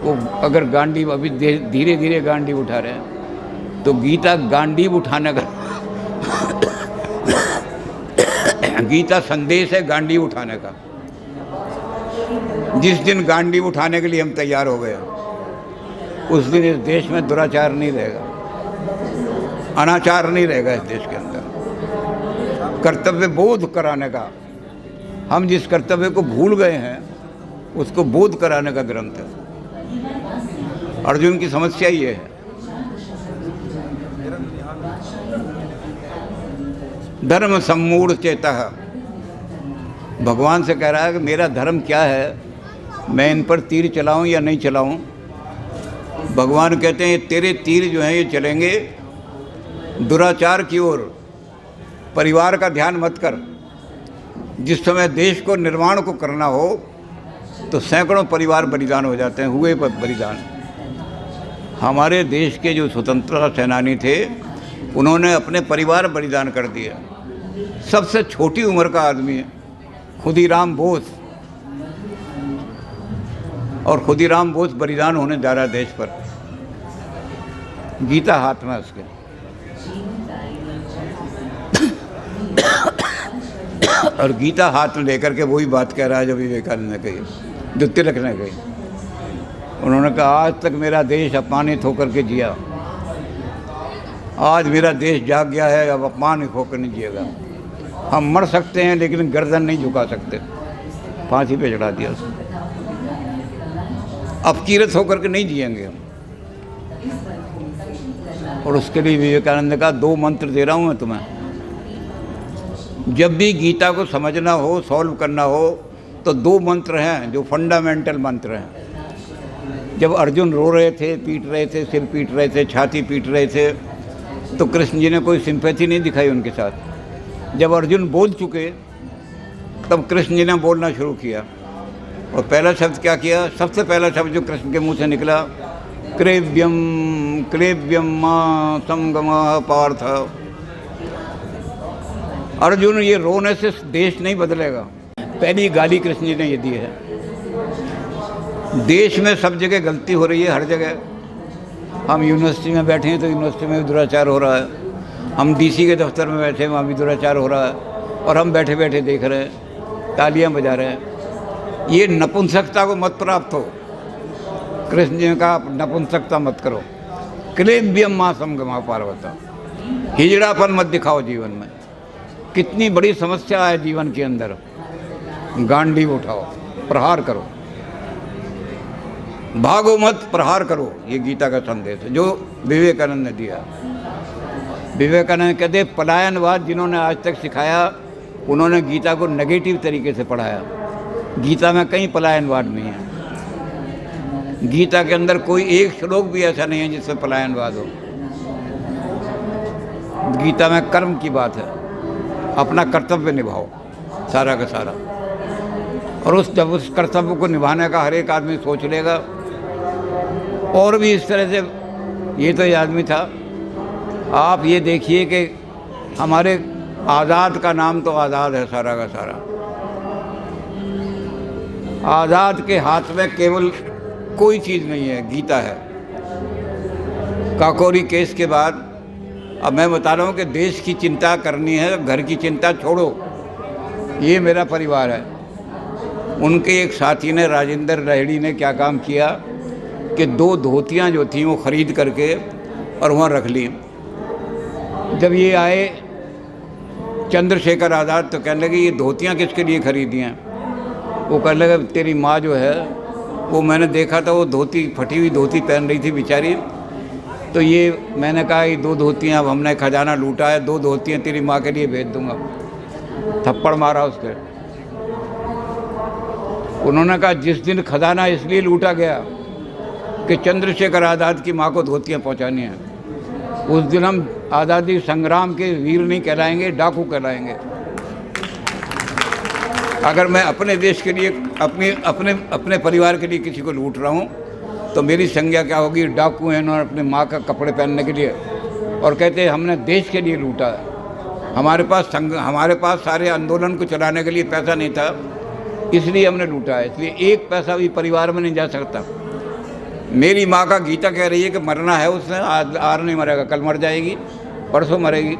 वो अगर गांडीव अभी धीरे धीरे गांडीव उठा रहे हैं, तो गीता गांडीव उठाने का गीता संदेश है गांडी उठाने का। जिस दिन गांडी उठाने के लिए हम तैयार हो गए उस दिन इस देश में दुराचार नहीं रहेगा, अनाचार नहीं रहेगा इस देश के अंदर। कर्तव्य बोध कराने का, हम जिस कर्तव्य को भूल गए हैं उसको बोध कराने का ग्रंथ है। अर्जुन की समस्या ये है। धर्म सम्मूढ़ चेतः, भगवान से कह रहा है कि मेरा धर्म क्या है, मैं इन पर तीर चलाऊं या नहीं चलाऊं। भगवान कहते हैं तेरे तीर जो हैं ये चलेंगे दुराचार की ओर। परिवार का ध्यान मत कर। जिस समय देश को निर्माण को करना हो तो सैकड़ों परिवार बलिदान हो जाते हैं, हुए बलिदान। हमारे देश के जो स्वतंत्रता सेनानी थे उन्होंने अपने परिवार बलिदान कर दिए। सबसे छोटी उम्र का आदमी है खुदीराम बोस, और खुदीराम बोस बलिदान होने जा रहा है देश पर। गीता हाथ में उसके। और गीता हाथ में लेकर के वही बात कह रहा है जो विवेकानंद ने कही, जो तिलक ने कही। उन्होंने कहा आज तक मेरा देश अपमानित होकर के जिया, आज मेरा देश जाग गया है, अब अपमानित होकर नहीं जिएगा। हम मर सकते हैं लेकिन गर्दन नहीं झुका सकते। फांसी पे चढ़ा दिया उसको। अपकीरत होकर के नहीं जिएंगे हम। और उसके लिए विवेकानंद का 2 मंत्र दे रहा हूँ मैं तुम्हें। जब भी गीता को समझना हो, सॉल्व करना हो, तो 2 मंत्र हैं जो फंडामेंटल मंत्र हैं। जब अर्जुन रो रहे थे, पीट रहे थे, सिर पीट रहे थे, छाती पीट रहे थे, तो कृष्ण जी ने कोई सिंपैथी नहीं दिखाई उनके साथ। जब अर्जुन बोल चुके तब कृष्ण जी ने बोलना शुरू किया। और पहला शब्द क्या किया? सबसे पहला शब्द जो कृष्ण के मुंह से निकला, क्रेव्यम क्रेव्यम मां संगमः पार्थ। अर्जुन ये रोने से देश नहीं बदलेगा। पहली गाली कृष्ण जी ने ये दी है। देश में सब जगह गलती हो रही है, हर जगह। हम यूनिवर्सिटी में बैठे हैं तो यूनिवर्सिटी में भी दुराचार हो रहा है। हम डीसी के दफ्तर में बैठे हैं, वहाँ भी दुराचार हो रहा है। और हम बैठे बैठे देख रहे हैं, तालियां बजा रहे हैं। ये नपुंसकता को मत प्राप्त हो। कृष्ण जी ने कहा नपुंसकता मत करो। क्लेव्यम मां समगमा पार्वता, हिजड़ापन मत दिखाओ जीवन में। कितनी बड़ी समस्या है जीवन के अंदर। गांडीव उठाओ, प्रहार करो, भागो मत, प्रहार करो। ये गीता का संदेश है जो विवेकानंद ने दिया। विवेकानंद कहते पलायनवाद जिन्होंने आज तक सिखाया उन्होंने गीता को नेगेटिव तरीके से पढ़ाया। गीता में कहीं पलायनवाद नहीं है। गीता के अंदर कोई एक श्लोक भी ऐसा नहीं है जिसमें पलायनवाद हो। गीता में कर्म की बात है, अपना कर्तव्य निभाओ सारा का सारा। और जब उस कर्तव्य को निभाने का हर एक आदमी सोच लेगा, और भी इस तरह से, ये तो ये आदमी था। आप ये देखिए कि हमारे आज़ाद का नाम तो आज़ाद है सारा का सारा। आज़ाद के हाथ में केवल कोई चीज़ नहीं है, गीता है। काकोरी केस के बाद अब मैं बता रहा हूँ कि देश की चिंता करनी है, घर की चिंता छोड़ो। ये मेरा परिवार है। उनके एक साथी ने, राजेंद्र रेहड़ी ने क्या काम किया कि 2 धोतियाँ जो थीं वो ख़रीद करके और वहाँ रख ली। जब ये आए चंद्रशेखर आज़ाद तो कहने लगे ये धोतियाँ किसके लिए खरीदी हैं? वो कहने लगे तेरी माँ जो है वो मैंने देखा था, वो धोती, फटी हुई धोती पहन रही थी बेचारी। तो ये मैंने कहा ये 2 धोतियाँ, अब हमने खजाना लूटा है, 2 धोतियाँ तेरी माँ के लिए भेज दूँगा। थप्पड़ मारा उसके। उन्होंने कहा जिस दिन खजाना इसलिए लूटा गया कि चंद्रशेखर आज़ाद की माँ को धोतियाँ पहुँचानी हैं, उस दिन हम आज़ादी संग्राम के वीर नहीं कहलाएंगे, डाकू कहलाएंगे। अगर मैं अपने देश के लिए, अपने परिवार के लिए किसी को लूट रहा हूँ तो मेरी संज्ञा क्या होगी? डाकू हैं और अपने माँ का कपड़े पहनने के लिए, और कहते हैं हमने देश के लिए लूटा है। हमारे पास सारे आंदोलन को चलाने के लिए पैसा नहीं था, इसलिए हमने लूटा है। इसलिए एक पैसा भी परिवार में नहीं जा सकता। मेरी माँ का गीता कह रही है कि मरना है उसने, आज नहीं मरेगा, कल मर जाएगी, परसों मरेगी।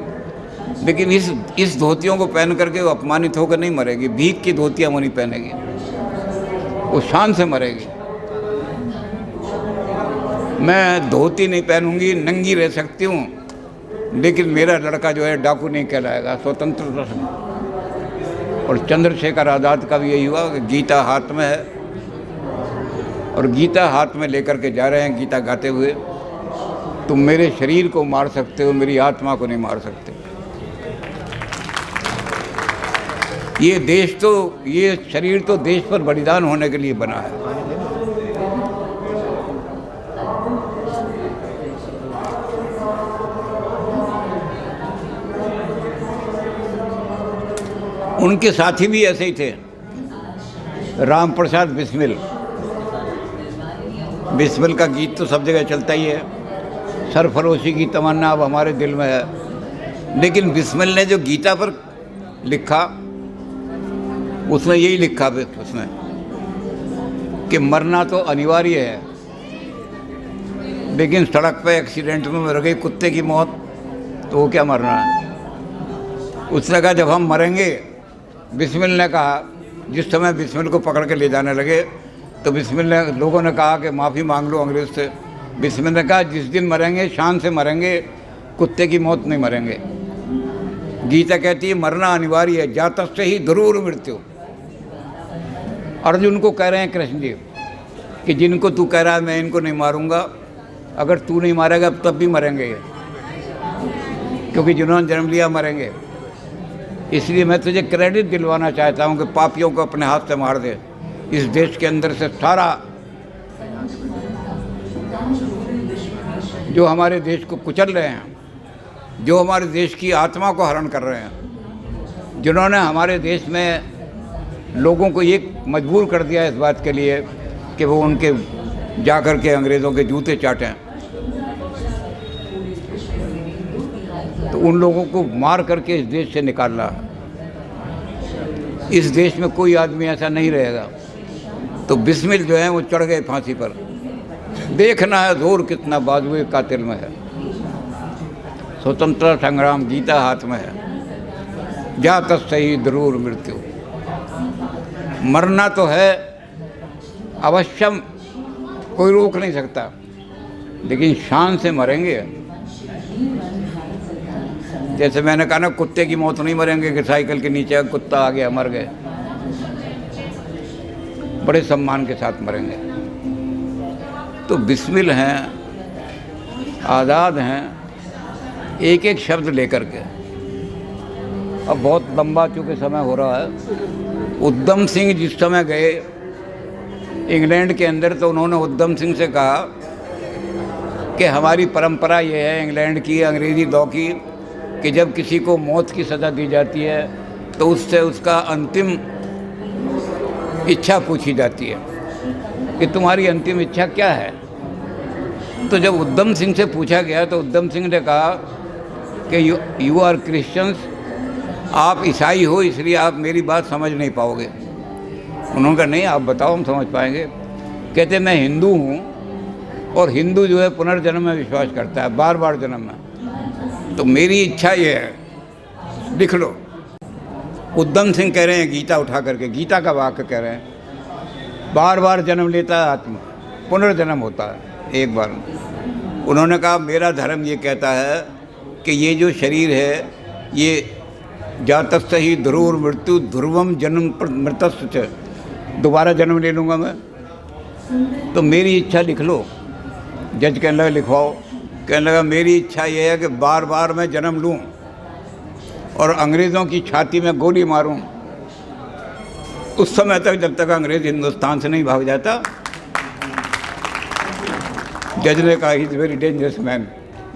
लेकिन इस धोतियों को पहन करके वो अपमानित होकर नहीं मरेगी। भीख की धोतियाँ वो नहीं पहनेगी, वो शान से मरेगी। मैं धोती नहीं पहनूंगी, नंगी रह सकती हूँ, लेकिन मेरा लड़का जो है डाकू नहीं कहलाएगा, स्वतंत्रता से। और चंद्रशेखर आज़ाद का भी यही हुआ कि गीता हाथ में है, और गीता हाथ में लेकर के जा रहे हैं गीता गाते हुए। तुम मेरे शरीर को मार सकते हो, मेरी आत्मा को नहीं मार सकते। ये देश तो, ये शरीर तो देश पर बलिदान होने के लिए बना है। उनके साथी भी ऐसे ही थे, राम प्रसाद बिस्मिल। बिस्मिल का गीत तो सब जगह चलता ही है, सरफरोशी की तमन्ना अब हमारे दिल में है। लेकिन बिस्मिल ने जो गीता पर लिखा, उसने यही लिखा उसमें कि मरना तो अनिवार्य है, लेकिन सड़क पे एक्सीडेंट में मर गई कुत्ते की मौत, तो वो क्या मरना है। उसने कहा जब हम मरेंगे, बिस्मिल ने कहा, जिस समय बिस्मिल को पकड़ के ले जाने लगे तो बिस्मिल ने, लोगों ने कहा कि माफ़ी मांग लो अंग्रेज़ से। बिस्मिल ने कहा जिस दिन मरेंगे शान से मरेंगे, कुत्ते की मौत नहीं मरेंगे। गीता कहती है मरना अनिवार्य है, जातस्य ही ध्रुव मृत्यु। अर्जुन को कह रहे हैं कृष्ण जी कि जिनको तू कह रहा है मैं इनको नहीं मारूंगा, अगर तू नहीं मारेगा तब भी मरेंगे ये, क्योंकि जिन्होंने जन्म लिया मरेंगे। इसलिए मैं तुझे क्रेडिट दिलवाना चाहता हूं कि पापियों को अपने हाथ से मार दे। इस देश के अंदर से सारा जो हमारे देश को कुचल रहे हैं, जो हमारे देश की आत्मा को हरण कर रहे हैं, जिन्होंने हमारे देश में लोगों को ये मजबूर कर दिया इस बात के लिए कि वो उनके जाकर के अंग्रेज़ों के जूते चाटें, तो उन लोगों को मार करके इस देश से निकालना है। इस देश में कोई आदमी ऐसा नहीं रहेगा। तो बिस्मिल जो है वो चढ़ गए फांसी पर। देखना है जोर कितना बाजुए कातिल में है। स्वतंत्रता संग्राम गीता हाथ में है, जातस्य ही ध्रुव मृत्यु। मरना तो है अवश्यम, कोई रोक नहीं सकता, लेकिन शान से मरेंगे। जैसे मैंने कहा ना, कुत्ते की मौत नहीं मरेंगे कि साइकिल के नीचे कुत्ता आ गया मर गए, बड़े सम्मान के साथ मरेंगे। तो बिस्मिल हैं, आज़ाद हैं, एक एक शब्द लेकर के। अब बहुत लंबा चूँकि समय हो रहा है। उद्धम सिंह जिस समय गए इंग्लैंड के अंदर, तो उन्होंने उद्धम सिंह से कहा कि हमारी परंपरा ये है इंग्लैंड की, अंग्रेज़ी लॉ की, कि जब किसी को मौत की सज़ा दी जाती है तो उससे उसका अंतिम इच्छा पूछी जाती है कि तुम्हारी अंतिम इच्छा क्या है। तो जब उद्धम सिंह से पूछा गया तो उद्धम सिंह ने कहा कि यू आर क्रिश्चियंस, आप ईसाई हो इसलिए आप मेरी बात समझ नहीं पाओगे। उन्होंने कहा नहीं आप बताओ हम समझ पाएंगे। कहते मैं हिंदू हूँ, और हिंदू जो है पुनर्जन्म में विश्वास करता है, बार बार जन्म में। तो मेरी इच्छा ये है, लिख लो। उद्धम सिंह कह रहे हैं गीता उठा करके, गीता का वाक्य कह रहे हैं, बार बार जन्म लेता है आत्मा, पुनर्जन्म होता है एक बार। उन्होंने कहा मेरा धर्म ये कहता है कि ये जो शरीर है ये जातस्य ही ध्रुव मृत्यु, ध्रुवम जन्म मृतस्य, दोबारा जन्म ले लूँगा मैं। तो मेरी इच्छा लिख लो। जज कहने लगा लिखवाओ। कहने लगा मेरी इच्छा ये है कि बार बार मैं जन्म लूँ और अंग्रेज़ों की छाती में गोली मारूं, उस समय तक जब तक अंग्रेज़ हिंदुस्तान से नहीं भाग जाता। जज ने कहा he is very dangerous man,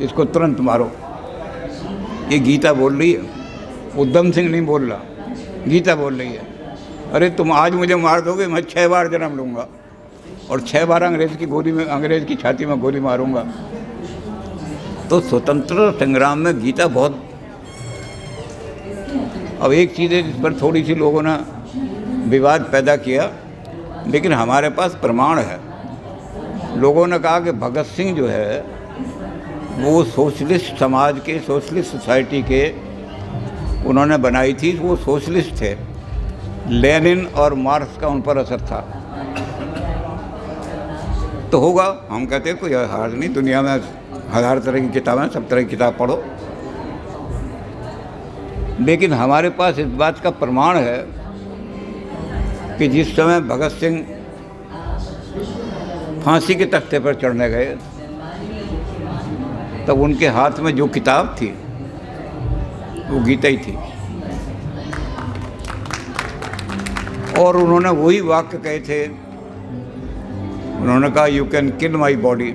इसको तुरंत मारो। ये गीता बोल रही है, उद्धम सिंह नहीं बोल रहा, गीता बोल रही है। अरे तुम आज मुझे मार दोगे, मैं 6 बार जन्म लूँगा और 6 बार अंग्रेज़ की गोली में, अंग्रेज़ की छाती में गोली मारूंगा। तो स्वतंत्रता संग्राम में गीता बहुत। अब एक चीज़ है जिस पर थोड़ी सी लोगों ने विवाद पैदा किया, लेकिन हमारे पास प्रमाण है। लोगों ने कहा कि भगत सिंह जो है वो सोशलिस्ट समाज के, सोशलिस्ट सोसाइटी के उन्होंने बनाई थी, वो सोशलिस्ट थे। लेनिन और मार्क्स का उन पर असर था। तो होगा, हम कहते हैं कोई हार्ज नहीं, दुनिया में 1000 तरह की किताबें, सब तरह की किताब पढ़ो। लेकिन हमारे पास इस बात का प्रमाण है कि जिस समय भगत सिंह फांसी के तख्ते पर चढ़ने गए, तब उनके हाथ में जो किताब थी वो गीता ही थी। और उन्होंने वही वाक्य कहे थे। उन्होंने कहा, you can kill my body,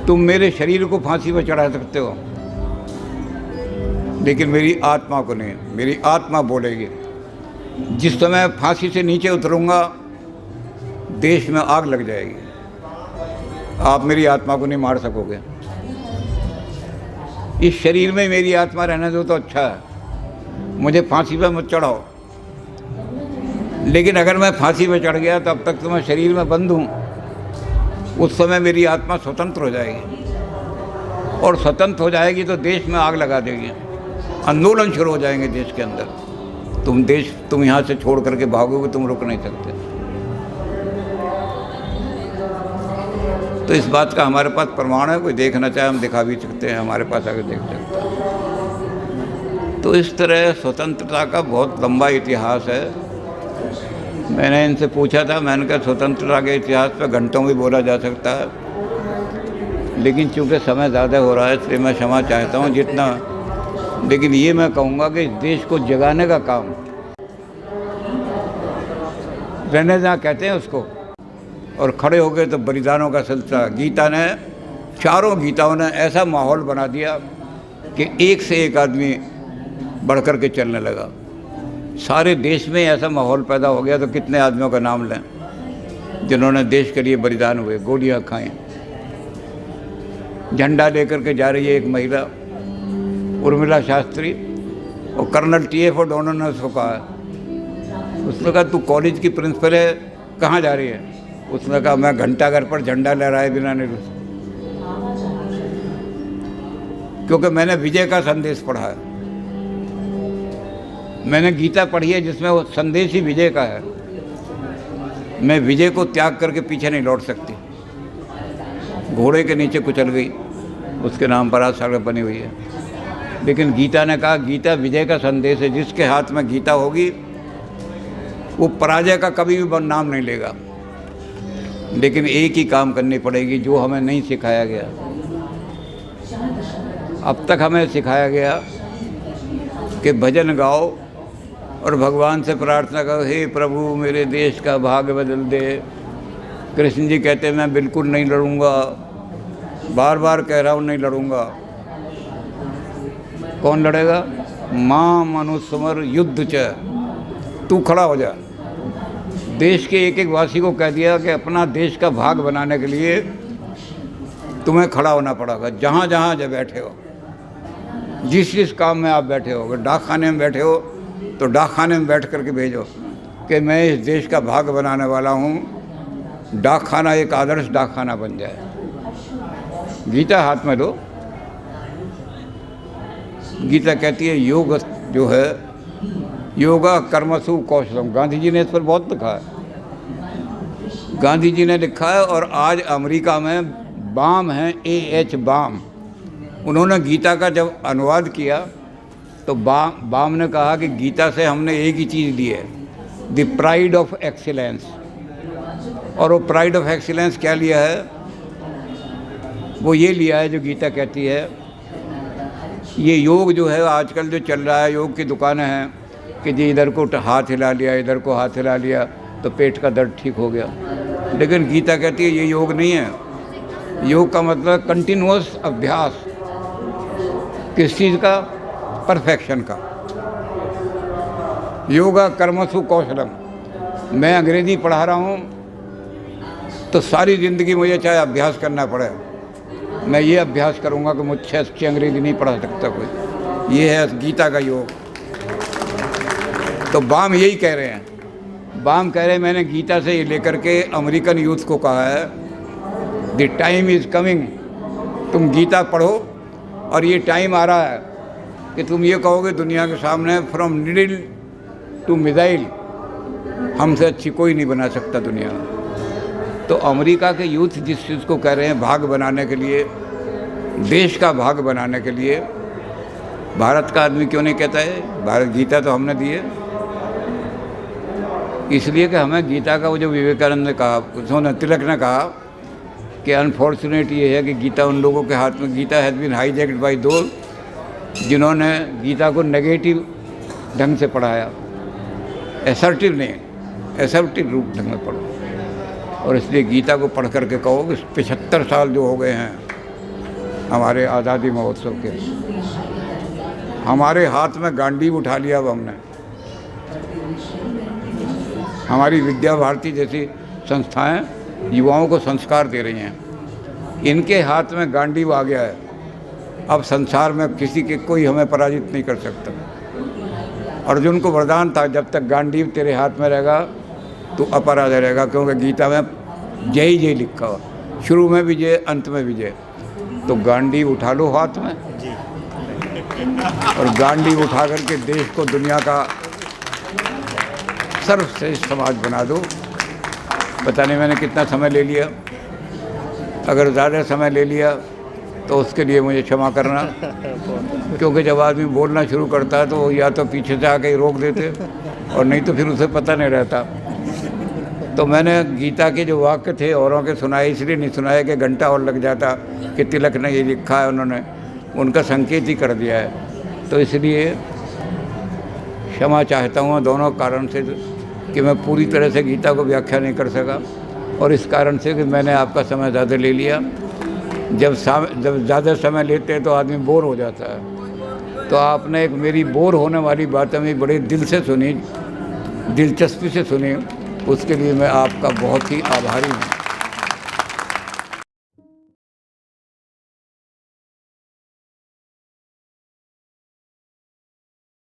तुम मेरे शरीर को फांसी पर चढ़ा सकते हो, लेकिन मेरी आत्मा को नहीं। मेरी आत्मा बोलेगी। जिस समय फांसी से नीचे उतरूंगा, देश में आग लग जाएगी, आप मेरी आत्मा को नहीं मार सकोगे। इस शरीर में मेरी आत्मा रहने दो तो अच्छा है, मुझे फांसी पर मत चढ़ाओ। लेकिन अगर मैं फांसी पर चढ़ गया, तब तक तो मैं शरीर में बंद हूँ। उस समय मेरी आत्मा स्वतंत्र हो जाएगी, और स्वतंत्र हो जाएगी तो देश में आग लगा देगी, आंदोलन शुरू हो जाएंगे देश के अंदर। तुम यहाँ से छोड़ करके भागोगे, तुम रुक नहीं सकते। तो इस बात का हमारे पास प्रमाण है। कोई देखना चाहे हम दिखा भी सकते हैं, हमारे पास आगे देख सकता है। तो इस तरह स्वतंत्रता का बहुत लंबा इतिहास है। मैंने इनसे पूछा था, मैंने कहा स्वतंत्रता के इतिहास पर घंटों भी बोला जा सकता है, लेकिन चूँकि समय ज़्यादा हो रहा है इसलिए मैं क्षमा चाहता हूँ जितना। लेकिन ये मैं कहूँगा कि इस देश को जगाने का काम, रेनेसां कहते हैं उसको, और खड़े हो गए तो बलिदानों का सिलसिला। गीता ने, चारों गीताओं ने ऐसा माहौल बना दिया कि एक से एक आदमी बढ़ कर के चलने लगा। सारे देश में ऐसा माहौल पैदा हो गया, तो कितने आदमियों का नाम लें जिन्होंने देश के लिए बलिदान हुए, गोलियां खाएं। झंडा लेकर के जा रही है एक महिला, उर्मिला शास्त्री, और कर्नल टी.एफ. ओडोनर ने उसको कहा, उसने कहा तू कॉलेज की प्रिंसिपल है, कहाँ जा रही है? उसने कहा मैं घंटाघर पर झंडा लहराए बिना नहीं रुक, क्योंकि मैंने विजय का संदेश पढ़ा है। मैंने गीता पढ़ी है जिसमें वो संदेश ही विजय का है। मैं विजय को त्याग करके पीछे नहीं लौट सकती। घोड़े के नीचे कुचल गई, उसके नाम पर आज सड़क बनी हुई है। लेकिन गीता ने कहा गीता विजय का संदेश है। जिसके हाथ में गीता होगी वो पराजय का कभी भी नाम नहीं लेगा। लेकिन एक ही काम करनी पड़ेगी जो हमें नहीं सिखाया गया। अब तक हमें सिखाया गया कि भजन गाओ और भगवान से प्रार्थना करो, हे प्रभु मेरे देश का भाग्य बदल दे। कृष्ण जी कहते हैं मैं बिल्कुल नहीं लड़ूंगा, बार बार कह रहा हूँ नहीं लड़ूंगा। कौन लड़ेगा? मां मनुस्मर युद्ध च, तू खड़ा हो जा। देश के एक एक वासी को कह दिया कि अपना देश का भाग बनाने के लिए तुम्हें खड़ा होना पड़ेगा। जहाँ जहाँ जब बैठे हो, जिस जिस काम में आप बैठे हो, अगर डाक खाने में बैठे हो तो डाक खाने में बैठ करके भेजो कि मैं इस देश का भाग बनाने वाला हूँ। डाक खाना एक आदर्श डाक खाना बन जाए। गीता हाथ में लो। गीता कहती है योग जो है, योगा कर्मसु कौशलम। गांधी जी ने इस पर बहुत लिखा है। गांधी जी ने लिखा है, और आज अमेरिका में बाम हैं, A.H. बाम, उन्होंने गीता का जब अनुवाद किया तो बाम ने कहा कि गीता से हमने एक ही चीज़ ली है, द प्राइड ऑफ एक्सीलेंस। और वो प्राइड ऑफ एक्सीलेंस क्या लिया है? वो ये लिया है जो गीता कहती है, ये योग जो है आजकल जो चल रहा है, योग की दुकानें हैं कि जी इधर को हाथ हिला लिया, इधर को हाथ हिला लिया तो पेट का दर्द ठीक हो गया। लेकिन गीता कहती है ये योग नहीं है। योग का मतलब कंटिन्यूअस अभ्यास। किस चीज़ का? परफेक्शन का। योगा कर्मसु कौशलम। मैं अंग्रेजी पढ़ा रहा हूँ तो सारी ज़िंदगी मुझे चाहे अभ्यास करना पड़े, मैं ये अभ्यास करूँगा कि मुझसे अच्छी अंग्रेजी नहीं पढ़ा सकता कोई। ये है गीता का योग। तो बाम यही कह रहे हैं। बाम कह रहे हैं मैंने गीता से ये लेकर के अमेरिकन यूथ को कहा है, द टाइम इज़ कमिंग, तुम गीता पढ़ो और ये टाइम आ रहा है कि तुम ये कहोगे दुनिया के सामने फ्रॉम निडल टू मिसाइल हमसे अच्छी कोई नहीं बना सकता दुनिया में। तो अमेरिका के यूथ जिस चीज़ को कह रहे हैं भाग बनाने के लिए, देश का भाग बनाने के लिए, भारत का आदमी क्यों नहीं कहता है? भारत गीता तो हमने दी है, इसलिए कि हमें गीता का वो जो विवेकानंद ने कहा, उसने तिलक ने कहा कि अनफॉर्चुनेट ये है कि गीता उन लोगों के हाथ में, Gita has been hijacked by those जिन्होंने गीता को नेगेटिव ढंग से पढ़ाया, एसर्टिव नहीं, एसर्टिव रूप ढंग में पढ़ो। और इसलिए गीता को पढ़ करके कहो कि 75 साल जो हो गए हैं हमारे आज़ादी महोत्सव के, हमारे हाथ में गांडीव उठा लिया अब हमने। हमारी विद्या भारती जैसी संस्थाएं युवाओं को संस्कार दे रही हैं, इनके हाथ में गांडीव आ गया है। अब संसार में किसी के कोई हमें पराजित नहीं कर सकता। अर्जुन को वरदान था, जब तक गांडीव तेरे हाथ में रहेगा तो अपराजय रहेगा, क्योंकि गीता में जय ही जय लिखा हुआ, शुरू में विजय अंत में विजय। तो गांडीव उठा लो हाथ में और गांडीव उठा करके देश को दुनिया का सर्वश्रेष्ठ समाज बना दो। पता नहीं मैंने कितना समय ले लिया, अगर ज़्यादा समय ले लिया तो उसके लिए मुझे क्षमा करना, क्योंकि जब आदमी बोलना शुरू करता है तो या तो पीछे से आके रोक देते और नहीं तो फिर उसे पता नहीं रहता। तो मैंने गीता के जो वाक्य थे औरों के सुनाए, इसलिए नहीं सुनाए कि घंटा और लग जाता कि तिलक ने ये लिखा है, उन्होंने उनका संकेत ही कर दिया है। तो इसलिए क्षमा चाहता हूँ दोनों कारण से कि मैं पूरी तरह से गीता को व्याख्या नहीं कर सका, और इस कारण से कि मैंने आपका समय ज़्यादा ले लिया। जब ज़्यादा समय लेते हैं तो आदमी बोर हो जाता है। तो आपने एक मेरी बोर होने वाली बातें भी बड़े दिल से सुनी, दिलचस्पी से सुनी, उसके लिए मैं आपका बहुत ही आभारी हूँ।